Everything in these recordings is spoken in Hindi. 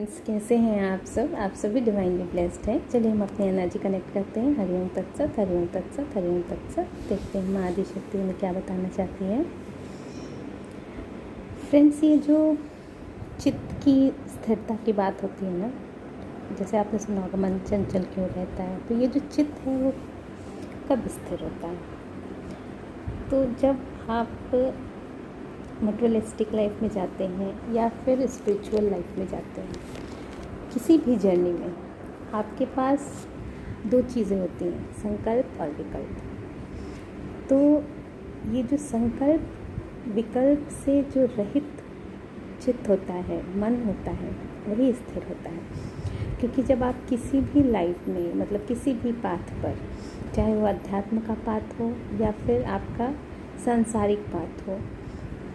फ्रेंड्स, कैसे हैं आप सब? आप सभी डिवाइनली ब्लेस्ड हैं। चलिए हम अपनी एनर्जी कनेक्ट करते हैं। हरिओम तत्सत, हरिओम तत्सत, हरिओम तत्सत। देखते हैं माँ आदि शक्ति में क्या बताना चाहती है। फ्रेंड्स, ये जो चित्त की स्थिरता की बात होती है ना, जैसे आपने सुना होगा मन चंचल क्यों रहता है, तो ये जो चित्त है वो कब स्थिर होता है? तो जब आप मटेरियलिस्टिक लाइफ में जाते हैं या फिर स्पिरिचुअल लाइफ में जाते हैं, किसी भी जर्नी में आपके पास दो चीज़ें होती हैं, संकल्प और विकल्प। तो ये जो संकल्प विकल्प से जो रहित चित्त होता है, मन होता है, वही स्थिर होता है। क्योंकि जब आप किसी भी लाइफ में, मतलब किसी भी पाथ पर, चाहे वो अध्यात्म का पाथ हो या फिर आपका सांसारिक पाथ हो,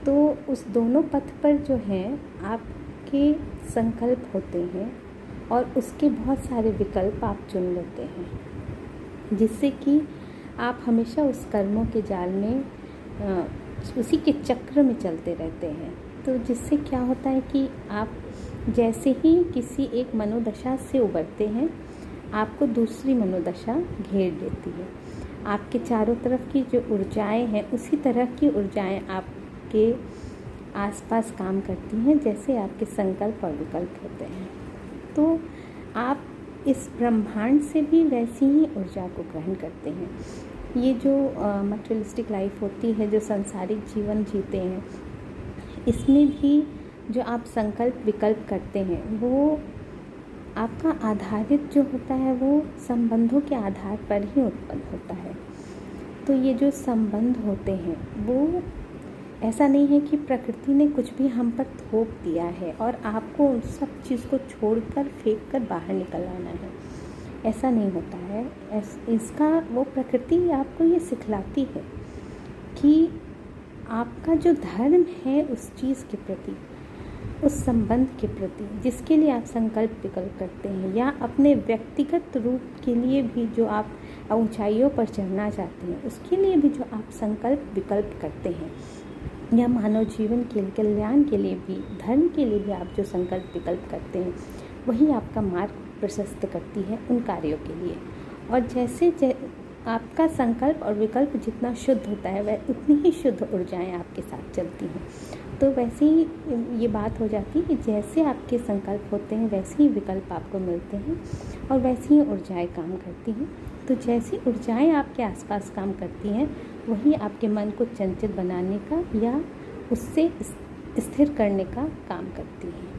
तो उस दोनों पथ पर जो हैं आपके संकल्प होते हैं और उसके बहुत सारे विकल्प आप चुन लेते हैं, जिससे कि आप हमेशा उस कर्मों के जाल में उसी के चक्र में चलते रहते हैं। तो जिससे क्या होता है कि आप जैसे ही किसी एक मनोदशा से उबरते हैं, आपको दूसरी मनोदशा घेर लेती है। आपके चारों तरफ की जो ऊर्जाएं हैं, उसी तरह की ऊर्जाएं आपके आसपास काम करती हैं, जैसे आपके संकल्प और विकल्प होते हैं। तो आप इस ब्रह्मांड से भी वैसी ही ऊर्जा को ग्रहण करते हैं। ये जो मटेरियलिस्टिक लाइफ होती है, जो सांसारिक जीवन जीते हैं, इसमें भी जो आप संकल्प विकल्प करते हैं, वो आपका आधारित जो होता है वो संबंधों के आधार पर ही उत्पन्न होता है। तो ये जो संबंध होते हैं वो ऐसा नहीं है कि प्रकृति ने कुछ भी हम पर थोप दिया है और आपको उन सब चीज़ को छोड़कर फेंक कर बाहर निकल आना है। ऐसा नहीं होता है। इसका वो प्रकृति आपको ये सिखलाती है कि आपका जो धर्म है उस चीज़ के प्रति, उस संबंध के प्रति जिसके लिए आप संकल्प विकल्प करते हैं, या अपने व्यक्तिगत रूप के लिए भी जो आप ऊंचाइयों पर चढ़ना चाहते हैं, उसके लिए भी जो आप संकल्प विकल्प करते हैं, या मानव जीवन के कल्याण के लिए भी, धर्म के लिए भी आप जो संकल्प विकल्प करते हैं, वही आपका मार्ग प्रशस्त करती है उन कार्यों के लिए। और जैसे आपका संकल्प और विकल्प जितना शुद्ध होता है, वह उतनी ही शुद्ध ऊर्जाएं आपके साथ चलती हैं। तो वैसे ही ये बात हो जाती है कि जैसे आपके संकल्प होते हैं, वैसे ही विकल्प आपको मिलते हैं और वैसी ही ऊर्जाएं काम करती हैं। तो जैसी ऊर्जाएं आपके आसपास काम करती हैं, वही आपके मन को चंचल बनाने का या उससे स्थिर करने का काम करती हैं।